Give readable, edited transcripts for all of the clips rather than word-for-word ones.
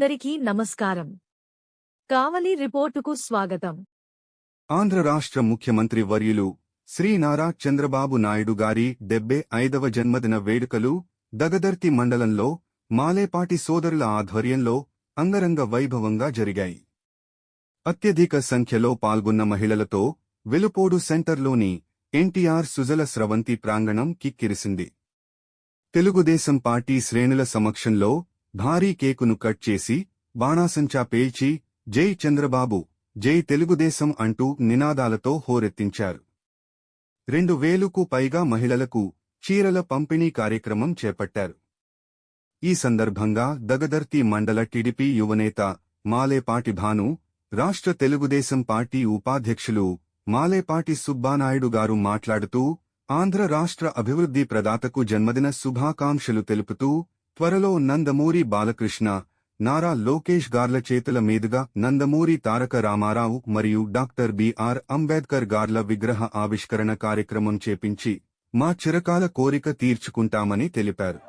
అందరికీ నమస్కారం. కావలి రిపోర్టుకు స్వాగతం. ఆంధ్ర రాష్ట్ర ముఖ్యమంత్రి వర్యులు శ్రీ నారా చంద్రబాబు నాయుడు గారి 75వ జన్మదిన వేడుకలు దగదర్తి మండలంలో మాలేపాటి సోదరుల ఆధ్వర్యంలో అంగరంగ వైభవంగా జరిగాయి. అత్యధిక సంఖ్యలో పాల్గొన్న మహిళలతో వెలుపోడు సెంటర్లోని ఎన్టీఆర్ సుజల స్రవంతి ప్రాంగణం కిక్కిరిసింది. తెలుగుదేశం పార్టీ శ్రేణుల సమక్షంలో భారీ కేకును కట్ చేసి బాణాసంచా పేల్చి జై చంద్రబాబు, జై తెలుగుదేశం అంటూ నినాదాలతో హోరెత్తించారు. 2000కు పైగా మహిళలకు చీరల పంపిణీ కార్యక్రమం చేపట్టారు. ఈ సందర్భంగా దగదర్తి మండల టీడీపీ యువనేత మాలేపాటి భాను, రాష్ట్ర తెలుగుదేశం పార్టీ ఉపాధ్యక్షులు మాలేపాటి సుబ్బానాయుడు గారు మాట్లాడుతూ ఆంధ్ర రాష్ట్ర అభివృద్ధి ప్రదాతకు జన్మదిన శుభాకాంక్షలు తెలుపుతూ త్వరలో నందమూరి బాలకృష్ణ, నారా లోకేష్ గార్ల చేతుల మీదుగా నందమూరి తారక రామారావు మరియు డాక్టర్ బిఆర్ అంబేద్కర్ గార్ల విగ్రహ ఆవిష్కరణ కార్యక్రమం చేపించి మా చిరకాల కోరిక తీర్చుకుంటామని తెలిపారు.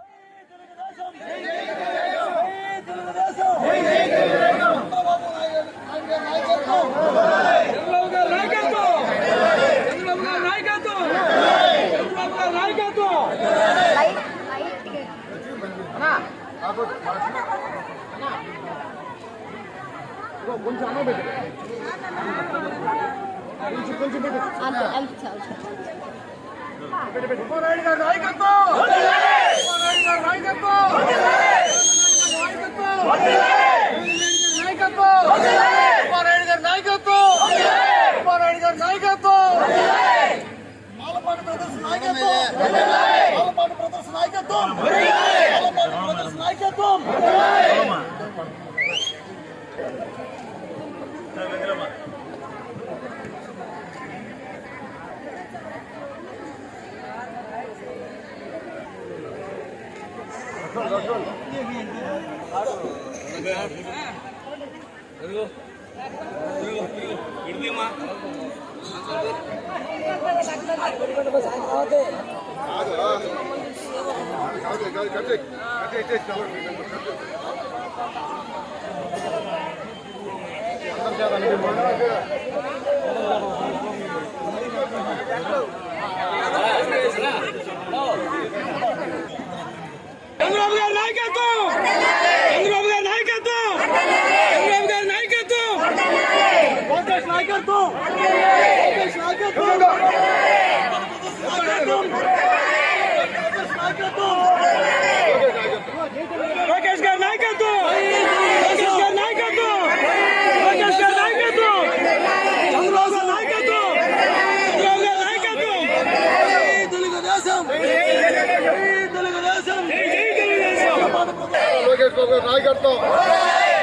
నాయకత్వం,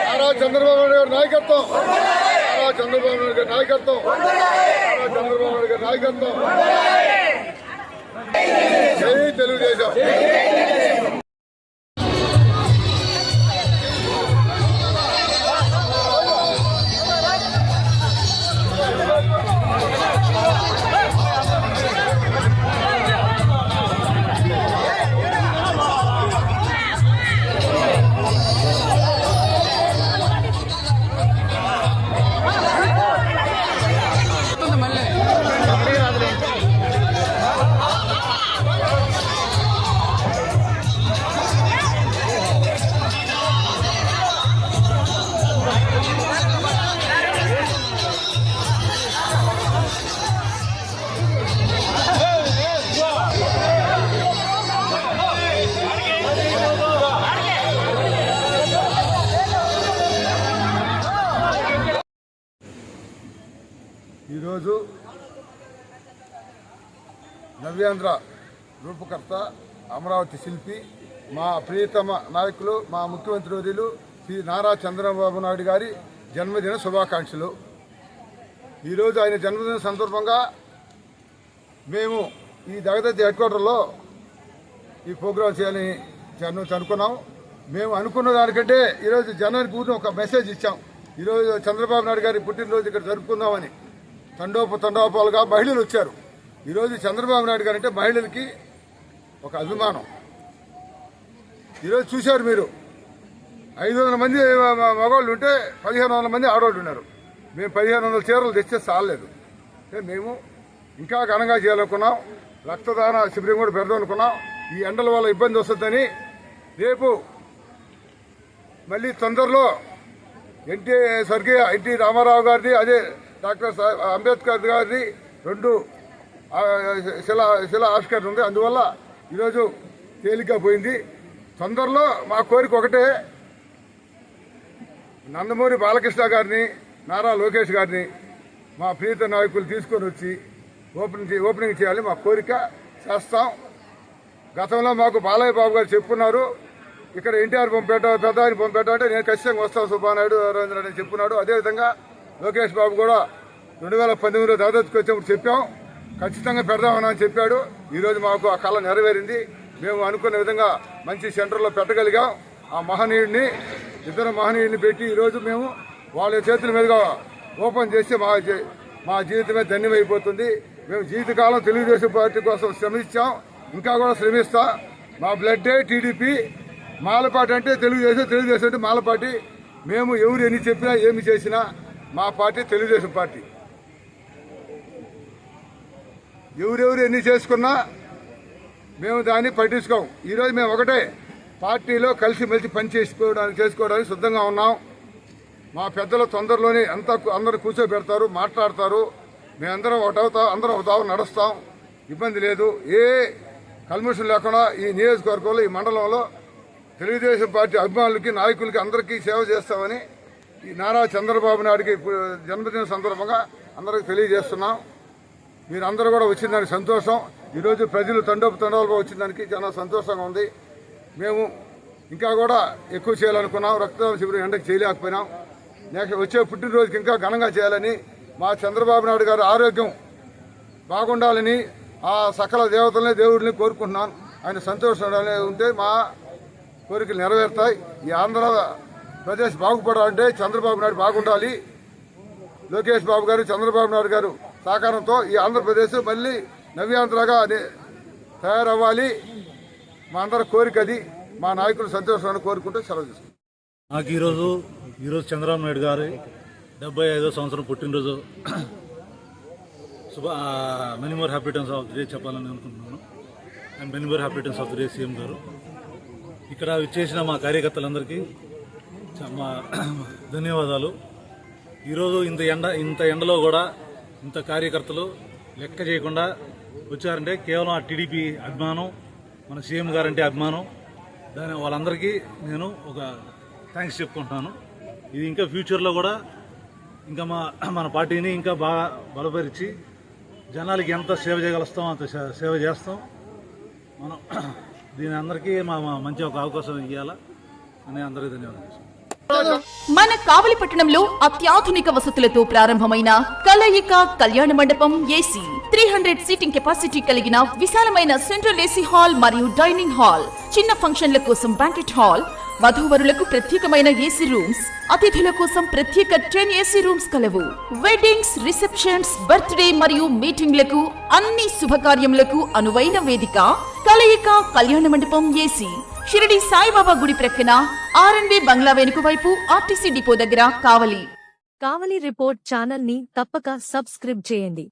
నారా చంద్రబాబు నాయుడు గారి నాయకత్వం, నారా చంద్రబాబు నాయుడు గారి నాయకత్వం, నారా చంద్రబాబు నాయుడు గారి నాయకత్వం. జై తెలుగుదేశం. ఈరోజు నవ్యాంధ్ర రూపకర్త, అమరావతి శిల్పి, మా ప్రియతమ నాయకులు, మా ముఖ్యమంత్రి వర్యులు శ్రీ నారా చంద్రబాబు నాయుడు గారి జన్మదిన శుభాకాంక్షలు. ఈరోజు ఆయన జన్మదిన సందర్భంగా మేము ఈ దగదర్తి హెడ్ క్వార్టర్లో ఈ ప్రోగ్రాం చేయాలని అనుకున్నాం. మేము అనుకున్న దానికంటే ఈరోజు జనానికి ఊరిని ఒక మెసేజ్ ఇచ్చాం. ఈరోజు చంద్రబాబు నాయుడు గారి పుట్టినరోజు ఇక్కడ జరుపుకుందామని తండోపాలుగా మహిళలు వచ్చారు. ఈరోజు చంద్రబాబు నాయుడు గారు అంటే మహిళలకి ఒక అభిమానం. ఈరోజు చూశారు మీరు, 500 మంది మగవాళ్ళు ఉంటే 1500 మంది ఆడవాళ్ళు ఉన్నారు. మేము 1500 చీరలు తెచ్చే చాలలేదు. అంటే మేము ఇంకా ఘనంగా చేయాలనుకున్నాం. రక్తదాన శిబిరం కూడా పెడదాం అనుకున్నాం. ఈ ఎండల వల్ల ఇబ్బంది వస్తుందని రేపు మళ్ళీ తొందరలో స్వర్గీయ ఎన్టీ రామారావు గారిది, అదే డాక్టర్ అంబేద్కర్ గారిది 2 శిలా ఆవిష్కరణ ఉంది. అందువల్ల ఈరోజు తేలిగ్గా పోయింది. తొందరలో మా కోరిక ఒకటే, నందమూరి బాలకృష్ణ గారిని, నారా లోకేష్ గారిని మా ప్రీత నాయకులు తీసుకొని వచ్చి ఓపెనింగ్ చేయాలి. మా కోరిక చేస్తాం. గతంలో మాకు బాలయ్య బాబు గారు చెప్పున్నారు, ఇక్కడ ఎన్టీఆర్ పంపేట, పెద్ద ఆయన పంపేట అంటే నేను ఖచ్చితంగా వస్తాను సుబ్బానాయుడు రవీంద్ర అని చెప్పున్నాడు. అదేవిధంగా లోకేష్ బాబు కూడా 2019లో దాదాపుకి వచ్చినప్పుడు చెప్పాం, ఖచ్చితంగా పెడదామని చెప్పాడు. ఈరోజు మాకు ఆ కళ నెరవేరింది. మేము అనుకున్న విధంగా మంచి సెంటర్లో పెట్టగలిగాం. ఆ మహనీయుడిని, ఇద్దరు మహనీయుడిని పెట్టి ఈరోజు మేము వాళ్ళ చేతుల మీదుగా ఓపెన్ చేసి మా జీవితమే ధన్యమైపోతుంది. మేము జీవితకాలం తెలుగుదేశం పార్టీ కోసం శ్రమించాం, ఇంకా కూడా శ్రమిస్తాం. మా బ్లడ్డే టీడీపీ, మాలపాటి అంటే తెలుగుదేశం అంటే మాలపాటి. మేము ఎవరు ఎన్ని చెప్పినా ఏమి చేసినా మా పార్టీ తెలుగుదేశం పార్టీ. ఎవరెవరు ఎన్ని చేసుకున్నా మేము దాన్ని పట్టించుకోం. ఈరోజు మేము ఒకటే పార్టీలో కలిసిమెలిసి పని చేసుకోవడానికి సిద్ధంగా ఉన్నాం. మా పెద్దలు తొందరలోనే అందరూ కూర్చోబెడతారు, మాట్లాడతారు. మేమందరం అందరం ఒకటావు నడుస్తాం. ఇబ్బంది లేదు. ఏ కల్మిషన్ లేకుండా ఈ నియోజకవర్గంలో, ఈ మండలంలో తెలుగుదేశం పార్టీ అభిమానులకి, నాయకులకి అందరికీ సేవ చేస్తామని ఈ నారా చంద్రబాబు నాయుడికి జన్మదిన సందర్భంగా అందరికీ తెలియజేస్తున్నాం. మీరందరూ కూడా వచ్చిన దానికి సంతోషం. ఈరోజు ప్రజలు తండోపతండాలుగా వచ్చిన దానికి చాలా సంతోషంగా ఉంది. మేము ఇంకా కూడా ఎక్కువ చేయాలనుకున్నాం. రక్తదాన శిబిరం ఎండకు చేయలేకపోయినాం. నెక్స్ట్ వచ్చే పుట్టినరోజుకి ఇంకా ఘనంగా చేయాలని, మా చంద్రబాబు నాయుడు గారు ఆరోగ్యం బాగుండాలని ఆ సకల దేవతల్ని, దేవుడిని కోరుకుంటున్నాను. ఆయన సంతోషంగా ఉంటే మా కోరికలు నెరవేరుతాయి. ఈ ఆంధ్రప్రదేశ్ బాగుపడాలంటే చంద్రబాబు నాయుడు బాగుండాలి. లోకేష్ బాబు గారు, చంద్రబాబు నాయుడు గారు సహకారంతో ఈ ఆంధ్రప్రదేశ్ మళ్ళీ నవ్యాంధ్రగా తయారవ్వాలి. మా అందరి కోరిక అది. మా నాయకులు సంతోషాన్ని కోరుకుంటూ సెలవు తీసుకుంటాం. నాకు ఈరోజు చంద్రబాబు నాయుడు గారి 75వ సంవత్సరం పుట్టినరోజు many more happy returns of the day చెప్పాలని అనుకుంటున్నాను. And many more happy returns of the day CM గారు. ఇక్కడ ఇచ్చేసిన మా కార్యకర్తలందరికీ మా ధన్యవాదాలు. ఈరోజు ఇంత ఎండలో కూడా ఇంత కార్యకర్తలు లెక్క చేయకుండా వచ్చారంటే కేవలం ఆ టీడీపీ అభిమానం, మన సీఎం గారంటే అభిమానం. వాళ్ళందరికీ నేను ఒక థ్యాంక్స్ చెప్పుకుంటున్నాను. ఇది ఇంకా ఫ్యూచర్లో కూడా ఇంకా మన పార్టీని ఇంకా బాగా బలపరిచి జనాలకి ఎంత సేవ చేయగలుస్తామో అంత సేవ చేస్తాం. మనం దీని అందరికీ మంచి ఒక అవకాశం ఇవ్వాలా అని అందరికీ ధన్యవాదాలు. మన కావలిపట్టణంలో అత్యాధునిక వసతులతో ప్రారంభమైన కలయిక కళ్యాణ మండపం ఏసీ 300 సీటింగ్ కెపాసిటీ కలిగిన విశాలమైన సెంట్రల్ ఏసీ హాల్ మరియు డైనింగ్ హాల్, చిన్న ఫంక్షన్ల కోసం బ్యాంకెట్ హాల్, వధూవరులకు ప్రత్యేకమైన ఏసీ రూమ్స్, అతిథుల కోసం ప్రత్యేక 10 ఏసీ రూమ్స్ కలవు. వెడ్డింగ్స్, రిసెప్షన్స్, బర్త్డే మరియు మీటింగ్లకు, అన్ని శుభకార్యములకు అనువైన వేదిక కలయిక కళ్యాణ మండపం ఏసీ. షిరిడి సాయిబాబా గుడి ప్రక్కన R&B బంగ్లా వెనుక వైపు ఆర్టీసీ డిపో దగ్గర కావలి. కావలి రిపోర్ట్ ఛానల్ ని తప్పక సబ్స్క్రైబ్ చేయండి.